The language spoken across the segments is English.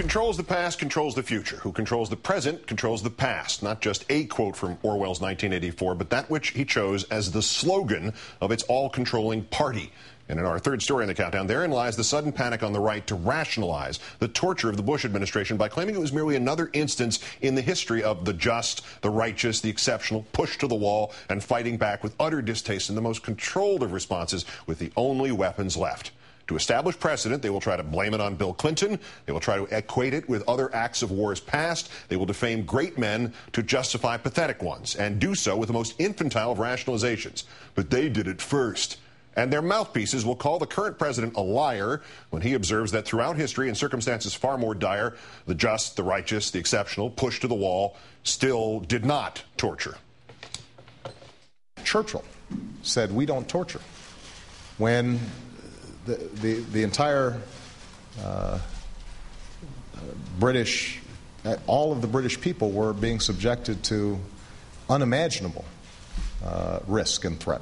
controls the past controls the future. Who controls the present controls the past. Not just a quote from Orwell's 1984, but that which he chose as the slogan of its all-controlling party. And in our third story in the countdown, therein lies the sudden panic on the right to rationalize the torture of the Bush administration by claiming it was merely another instance in the history of the just, the righteous, the exceptional, pushed to the wall, and fighting back with utter distaste in the most controlled of responses with the only weapons left. To establish precedent, they will try to blame it on Bill Clinton. They will try to equate it with other acts of wars past. They will defame great men to justify pathetic ones, and do so with the most infantile of rationalizations. But they did it first. And their mouthpieces will call the current president a liar when he observes that throughout history, in circumstances far more dire, the just, the righteous, the exceptional, pushed to the wall, still did not torture. Churchill said, "We don't torture." When the entire British, all of the British people were being subjected to unimaginable risk and threat.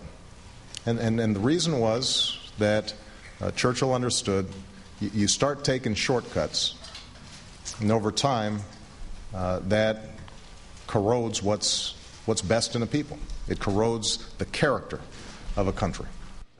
And the reason was that Churchill understood you start taking shortcuts, and over time that corrodes what's best in a people. It corrodes the character of a country.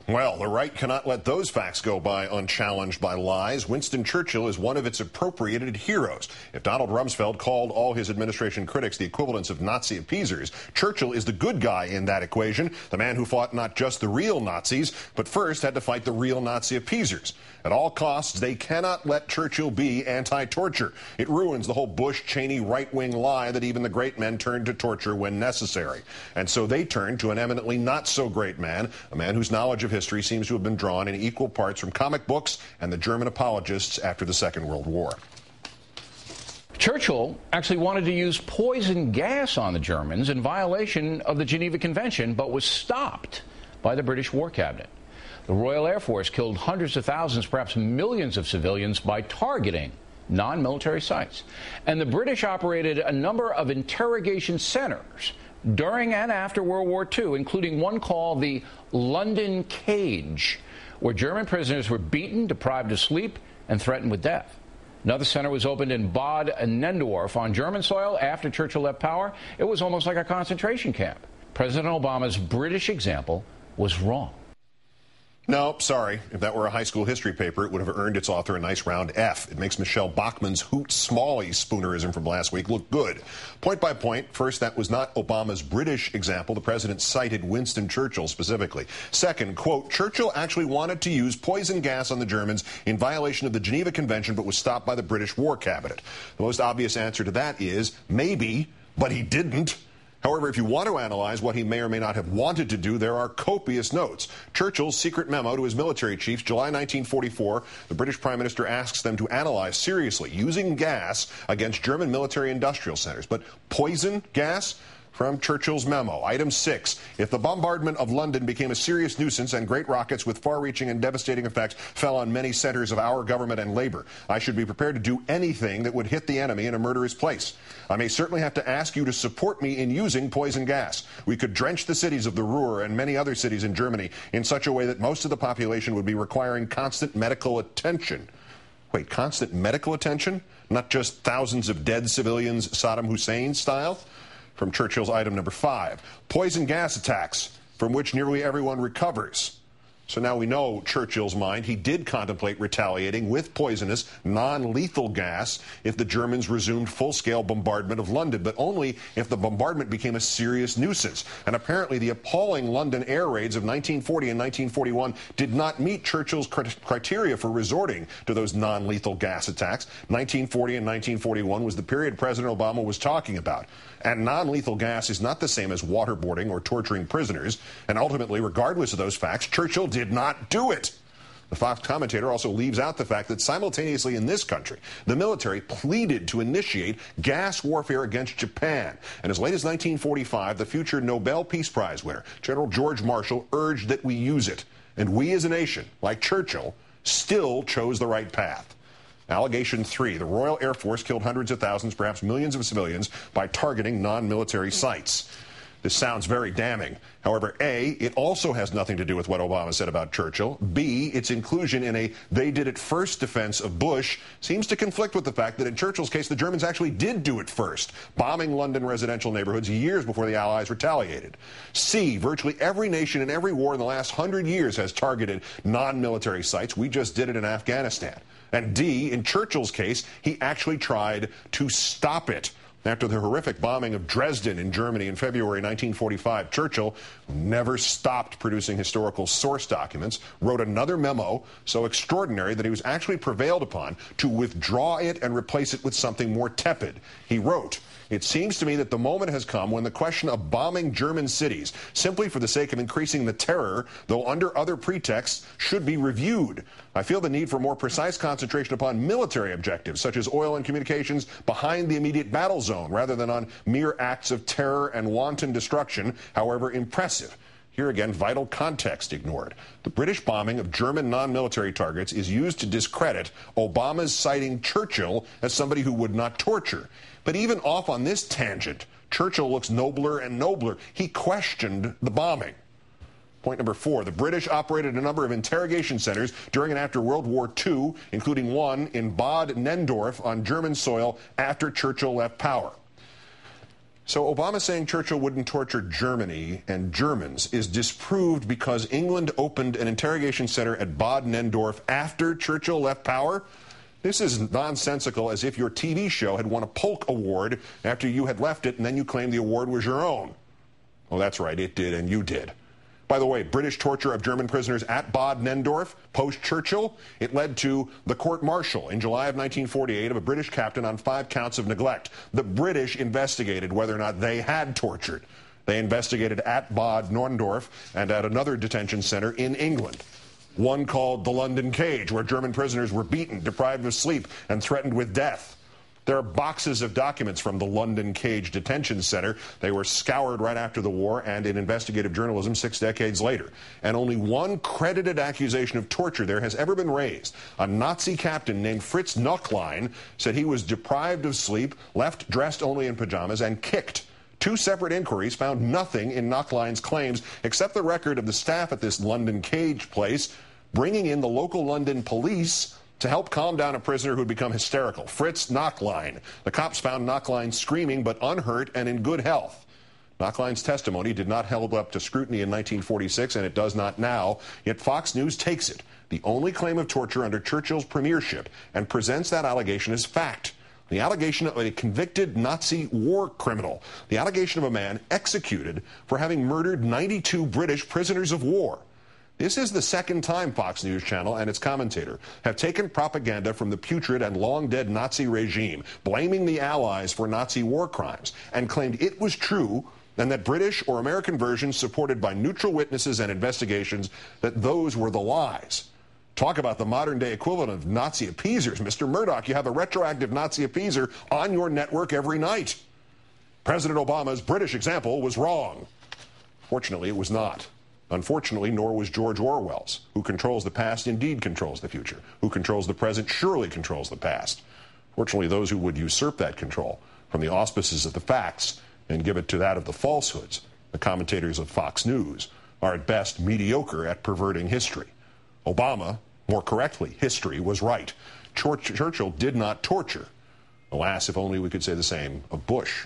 Well, the right cannot let those facts go by unchallenged by lies. Winston Churchill is one of its appropriated heroes. If Donald Rumsfeld called all his administration critics the equivalents of Nazi appeasers, Churchill is the good guy in that equation, the man who fought not just the real Nazis, but first had to fight the real Nazi appeasers. At all costs, they cannot let Churchill be anti-torture. It ruins the whole Bush-Cheney right-wing lie that even the great men turn to torture when necessary. And so they turn to an eminently not-so-great man, a man whose knowledge of history seems to have been drawn in equal parts from comic books and the German apologists after the Second World War. Churchill actually wanted to use poison gas on the Germans in violation of the Geneva Convention, but was stopped by the British War Cabinet. The Royal Air Force killed hundreds of thousands, perhaps millions of civilians by targeting non-military sites. And the British operated a number of interrogation centers during and after World War II, including one called the London Cage, where German prisoners were beaten, deprived of sleep, and threatened with death. Another center was opened in Bad Nendorf on German soil after Churchill left power. It was almost like a concentration camp. President Obama's British example was wrong. No, sorry. If that were a high school history paper, it would have earned its author a nice round F. It makes Michelle Bachmann's Hoot Smalley spoonerism from last week look good. Point by point, first, that was not Obama's British example. The president cited Winston Churchill specifically. Second, quote, Churchill actually wanted to use poison gas on the Germans in violation of the Geneva Convention, but was stopped by the British War Cabinet. The most obvious answer to that is maybe, but he didn't. However, if you want to analyze what he may or may not have wanted to do, there are copious notes. Churchill's secret memo to his military chiefs, July 1944, the British Prime Minister asks them to analyze seriously using gas against German military industrial centers. But poison gas? From Churchill's memo, item 6, if the bombardment of London became a serious nuisance and great rockets with far-reaching and devastating effects fell on many centers of our government and labor, I should be prepared to do anything that would hit the enemy in a murderous place. I may certainly have to ask you to support me in using poison gas. We could drench the cities of the Ruhr and many other cities in Germany in such a way that most of the population would be requiring constant medical attention. Wait, constant medical attention? Not just thousands of dead civilians Saddam Hussein style? From Churchill's item number 5, poison gas attacks from which nearly everyone recovers. So now we know Churchill's mind. He did contemplate retaliating with poisonous, non-lethal gas if the Germans resumed full-scale bombardment of London, but only if the bombardment became a serious nuisance. And apparently the appalling London air raids of 1940 and 1941 did not meet Churchill's criteria for resorting to those non-lethal gas attacks. 1940 and 1941 was the period President Obama was talking about. And non-lethal gas is not the same as waterboarding or torturing prisoners. And ultimately, regardless of those facts, Churchill did not do it. The Fox commentator also leaves out the fact that simultaneously in this country, the military pleaded to initiate gas warfare against Japan. And as late as 1945, the future Nobel Peace Prize winner, General George Marshall, urged that we use it. And we as a nation, like Churchill, still chose the right path. Allegation 3, the Royal Air Force killed hundreds of thousands, perhaps millions of civilians by targeting non-military sites. This sounds very damning. However, A, it also has nothing to do with what Obama said about Churchill. B, its inclusion in a they did it first defense of Bush seems to conflict with the fact that in Churchill's case, the Germans actually did do it first, bombing London residential neighborhoods years before the Allies retaliated. C, virtually every nation in every war in the last 100 years has targeted non-military sites. We just did it in Afghanistan. And D, in Churchill's case, he actually tried to stop it. After the horrific bombing of Dresden in Germany in February 1945, Churchill, who never stopped producing historical source documents, wrote another memo so extraordinary that he was actually prevailed upon to withdraw it and replace it with something more tepid. He wrote, "It seems to me that the moment has come when the question of bombing German cities, simply for the sake of increasing the terror, though under other pretexts, should be reviewed. I feel the need for more precise concentration upon military objectives, such as oil and communications behind the immediate battle zone, rather than on mere acts of terror and wanton destruction, however impressive." Here again, vital context ignored. The British bombing of German non-military targets is used to discredit Obama's citing Churchill as somebody who would not torture. But even off on this tangent, Churchill looks nobler and nobler. He questioned the bombing. Point number 4, the British operated a number of interrogation centers during and after World War II, including one in Bad Nendorf on German soil after Churchill left power. So Obama saying Churchill wouldn't torture Germany and Germans is disproved because England opened an interrogation center at Bad Nendorf after Churchill left power? This is nonsensical, as if your TV show had won a Polk Award after you had left it and then you claimed the award was your own. Oh, that's right, it did, and you did. By the way, British torture of German prisoners at Bad Nendorf, post-Churchill, it led to the court-martial in July of 1948 of a British captain on 5 counts of neglect. The British investigated whether or not they had tortured. They investigated at Bad Nendorf and at another detention center in England, one called the London Cage, where German prisoners were beaten, deprived of sleep, and threatened with death. There are boxes of documents from the London Cage Detention Center. They were scoured right after the war and in investigative journalism 6 decades later. And only one credited accusation of torture there has ever been raised. A Nazi captain named Fritz Nocklein said he was deprived of sleep, left dressed only in pajamas, and kicked. 2 separate inquiries found nothing in Knocklein's claims except the record of the staff at this London Cage place bringing in the local London police to help calm down a prisoner who had become hysterical, Fritz Nocklein. The cops found Nocklein screaming but unhurt and in good health. Knocklein's testimony did not hold up to scrutiny in 1946, and it does not now, yet Fox News takes it, the only claim of torture under Churchill's premiership, and presents that allegation as fact. The allegation of a convicted Nazi war criminal. The allegation of a man executed for having murdered 92 British prisoners of war. This is the second time Fox News Channel and its commentator have taken propaganda from the putrid and long-dead Nazi regime, blaming the Allies for Nazi war crimes, and claimed it was true, and that British or American versions supported by neutral witnesses and investigations, that those were the lies. Talk about the modern-day equivalent of Nazi appeasers. Mr. Murdoch, you have a retroactive Nazi appeaser on your network every night. President Obama's British example was wrong. Fortunately, it was not. Unfortunately, nor was George Orwell's. Who controls the past indeed controls the future. Who controls the present surely controls the past. Fortunately, those who would usurp that control from the auspices of the facts and give it to that of the falsehoods, the commentators of Fox News, are at best mediocre at perverting history. Obama, more correctly, history was right. Churchill did not torture. Alas, if only we could say the same of Bush.